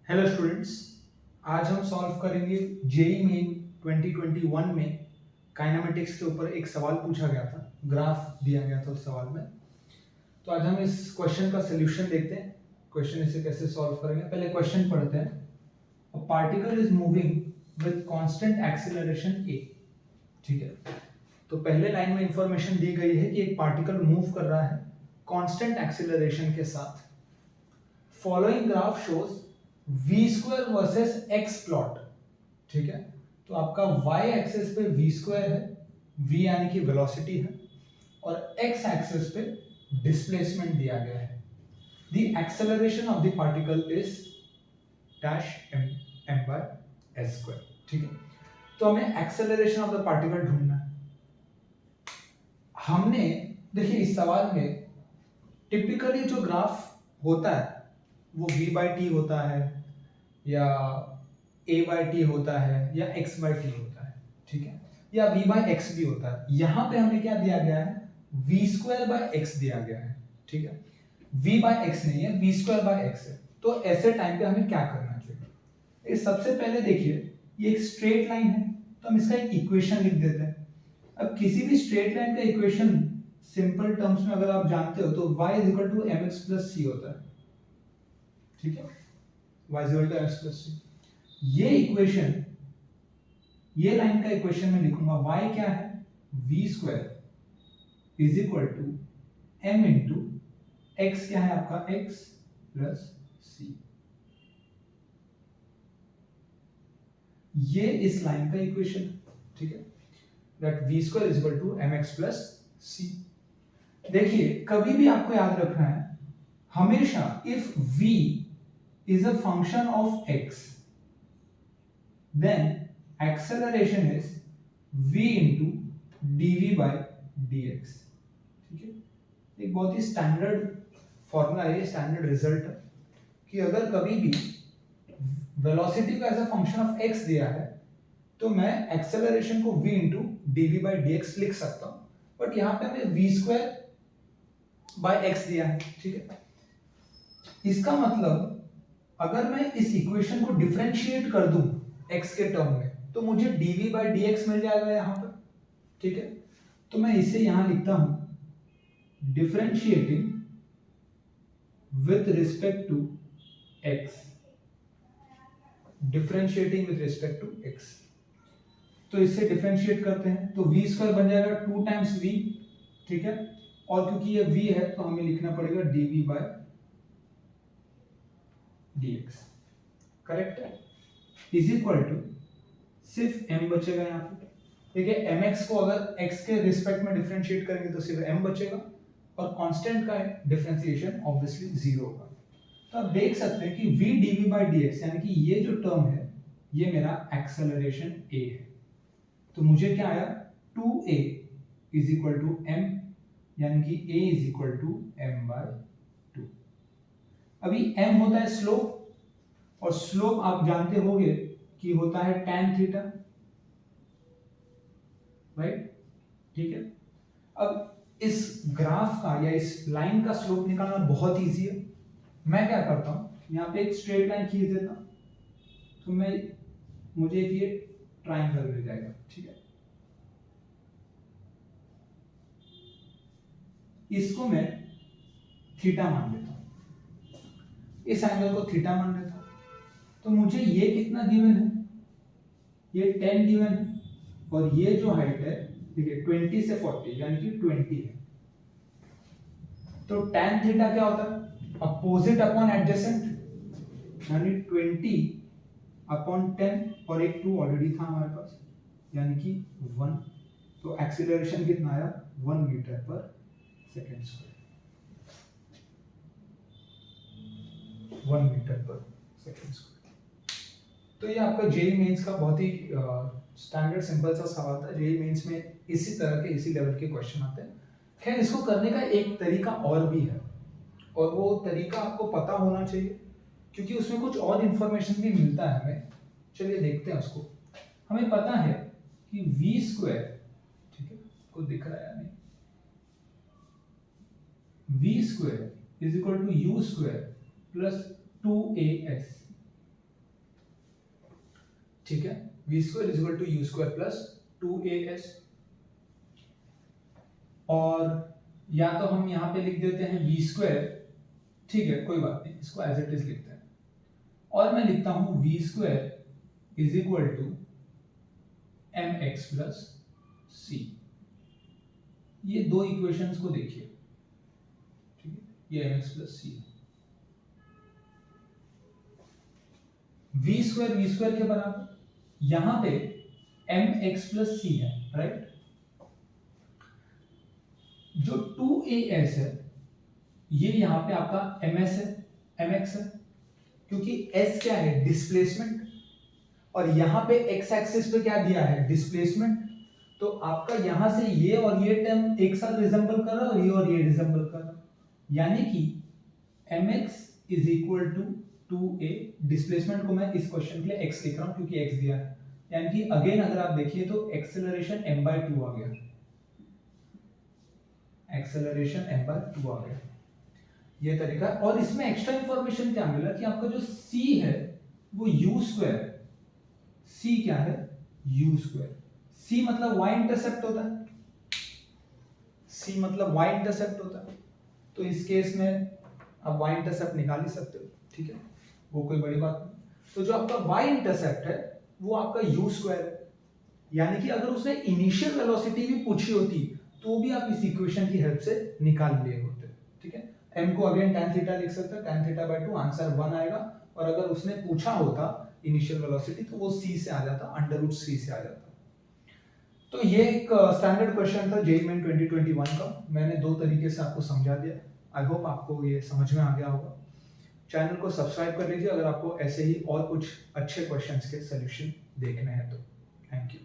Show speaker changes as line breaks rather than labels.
Hello students. आज हम solve करेंगे जेई मेन 2021 में काइनेमेटिक्स के ऊपर एक सवाल पूछा गया था, ग्राफ दिया गया था उस सवाल में। तो आज हम इस क्वेश्चन का सॉल्यूशन देखते हैं, क्वेश्चन इसे कैसे सॉल्व करेंगे। पहले क्वेश्चन पढ़ते हैं। A particle is moving with constant acceleration a. ठीक है, तो पहले लाइन में इंफॉर्मेशन दी गई है कि एक पार्टिकल मूव कर रहा है कांस्टेंट एक्सीलरेशन के साथ। Following graph shows v square versus x plot. ठीक है, तो आपका y एक्सिस पे v स्क्वायर है, v यानी कि वेलोसिटी है, और x एक्सिस पे डिस्प्लेसमेंट दिया गया है। The acceleration of the particle is dash m by s square. ठीक है, तो हमें एक्सेलरेशन ऑफ द पार्टिकल ढूंढना है। हमने देखिए इस सवाल में टिपिकली जो ग्राफ होता है वो v बाई टी होता है या a बाई टी होता है या x बाई टी होता है। ठीक है, या v बाई x भी होता है। यहां पे हमें क्या दिया गया है, v स्क्वायर बाय x दिया गया है। ठीक है, v बाय x नहीं है, v स्क्वायर बाय x है। तो ऐसे टाइम पे हमें क्या करना चाहिए? ये सबसे पहले देखिए, ये एक स्ट्रेट लाइन है तो हम इसका एक इक्वेशन लिख देते हैं। अब किसी भी स्ट्रेट लाइन का इक्वेशन सिंपल टर्म्स में अगर आप जानते हो तो y is equal to mx plus c होता है। ठीक है, y is equal to mx plus c। ये इक्वेशन, ये लाइन का इक्वेशन में लिखूंगा। y क्या है, v square is equal to m into x क्या है आपका, x प्लस c। ये इस लाइन का इक्वेशन है। ठीक है, that v square is equal to mx plus c। देखिए कभी भी आपको याद रखना है, हमेशा if v is a function of x, then acceleration is v into dv by dx। ठीक है, एक बहुत ही स्टैंडर्ड फॉर्मूला है, स्टैंडर्ड रिजल्ट है कि अगर कभी भी वेलोसिटी को as a function of x दिया है तो मैं एक्सेलरेशन को v into dv by dx लिख सकता हूं, बट यहां पे हमें v स्क्वायर बाय x दिया है। ठीक है, इसका मतलब अगर मैं इस इक्वेशन को डिफरेंशिएट कर दूं x के टर्म में तो मुझे dv by dx मिल जाएगा यहां पर। ठीक है, तो मैं इसे यहां लिखता हूं differentiating with respect to x, differentiating with respect to x। तो इससे डिफरेंशिएट करते हैं तो v स्क्वायर बन जाएगा 2 टाइम्स v। ठीक है, और क्योंकि ये v है तो हमें लिखना पड़ेगा dv by dx। करेक्ट है, इज इक्वल टू सिर्फ m बचेगा यहाँ पे। देखिए mx को अगर x के रिस्पेक्ट में डिफरेंशिएट करेंगे तो सिर्फ m बचेगा, और कांस्टेंट का डिफरेंशिएशन ऑब्वियसली जीरो होगा। तो आप देख सकते हैं कि v dv by dx यानी कि ये जो टर्म है ये मेरा एक्सेलरेशन a है। तो मुझे क्या आया, 2a is equal to m, यानी कि a is equal to m by 2। अभी m होता है स्लोप, और स्लोप आप जानते होंगे कि होता है tan थीटा, राइट। ठीक है, अब इस ग्राफ का या इस लाइन का स्लोप निकालना बहुत इजी है। मैं क्या करता हूं, यहाँ पे एक स्ट्रेट लाइन खींच देता हूं, तो मुझे ये ट्रायंगल मिल जाएगा। ठीक है, इसको मैं थीटा मान लेता हूं, इस एंगल को थीटा मान लेता हूं। तो मुझे ये कितना गिवन है, ये 10 गिवन है, और ये जो हाइट है देखिए 20 से 40 यानी कि 20 है। तो tan थीटा क्या होता है, अपोजिट अपॉन एडजेसेंट, यानी 20 अपॉन 10, और एक 2 ऑलरेडी था हमारे पास यानी कि 1। तो एक्सीलरेशन कितना आया, 1 मीटर पर सेकेंड स्क्वायर, 1 मीटर पर सेकेंड स्क्वायर। तो ये आपका जेईई मेंस का बहुत ही स्टैंडर्ड सिंपल सा सवाल था। जेईई मेंस में इसी तरह के इसी लेवल के क्वेश्चन आते हैं। खैर इसको करने का एक तरीका और भी है, और वो तरीका आपको पता होना चाहिए क्योंकि उसमें कुछ और इंफॉर्मेशन भी मिलता है हमें। चलिए देखते हैं उसको। हमें पता है कि v स्क्वायर, ठीक है, को दिख रहा है नहीं, v square is equal to u square plus 2as। ठीक है, V square is equal to U square plus 2as, और या तो हम यहाँ पे लिख देते हैं वी स्क्वायर, ठीक है कोई बात नहीं, इसको एज इट इज लिखते हैं, और मैं लिखता हूं v square is equal to m x plus c. ये दो इक्वेशंस को देखिए, ठीक है, ये m x plus c, v square के बराबर, यहां पे एम एक्स प्लस सी है, राइट। जो 2as है ये यहां पे आपका ms है, mx है, क्योंकि s क्या है, डिस्प्लेसमेंट, और यहां पे x एक्सिस पे क्या दिया है, डिस्प्लेसमेंट। तो आपका यहां से ये और ये टर्म एक साथ रिजेंबल कर रहा है और ये रिजेंबल कर रहा है, यानी कि mx is equal to 2a, displacement को मैं इस क्वेश्चन के लिए x लिख रहा हूं क्योंकि x दिया है, यानी कि अगेन अगर आप देखिए तो एक्सेलरेशन m/2 आ गया, एक्सेलरेशन m/2 आ गया, ये तरीका। और इसमें एक्स्ट्रा इंफॉर्मेशन क्या मिला कि आपका जो c है वो u स्क्वायर है, c क्या है, u स्क्वायर, c मतलब y इंटरसेप्ट होता है, c मतलब y इंटरसेप्ट होता है, तो इस केस में आप y इंटरसेप्ट निकाल ही सकते हो, ठीक है, वो कोई बड़ी बात नहीं। तो जो आपका y इंटरसेप्ट है वो आपका u स्क्वायर है, यानी कि अगर उसने इनिशियल वेलोसिटी भी पूछी होती तो भी आप इस इक्वेशन की हेल्प से निकाल लिए होते, ठीक है। m को अगेन tan थीटा लिख सकते हैं, tan थीटा बाय 2, आंसर 1 आएगा, और अगर उसने पूछा होता इनिशियल वेलोसिटी तो वो c से आ जाता, √c से आ जाता। तो ये एक स्टैंडर्ड क्वेश्चन था जेईई मेन 2021 का, मैंने दो तरीके से आपको समझा दिया। आई होप आपको ये समझ में आ गया होगा। चैनल को सब्सक्राइब कर लीजिए अगर आपको ऐसे ही और कुछ अच्छे क्वेश्चंस के सॉल्यूशन देखने हैं तो। Thank you.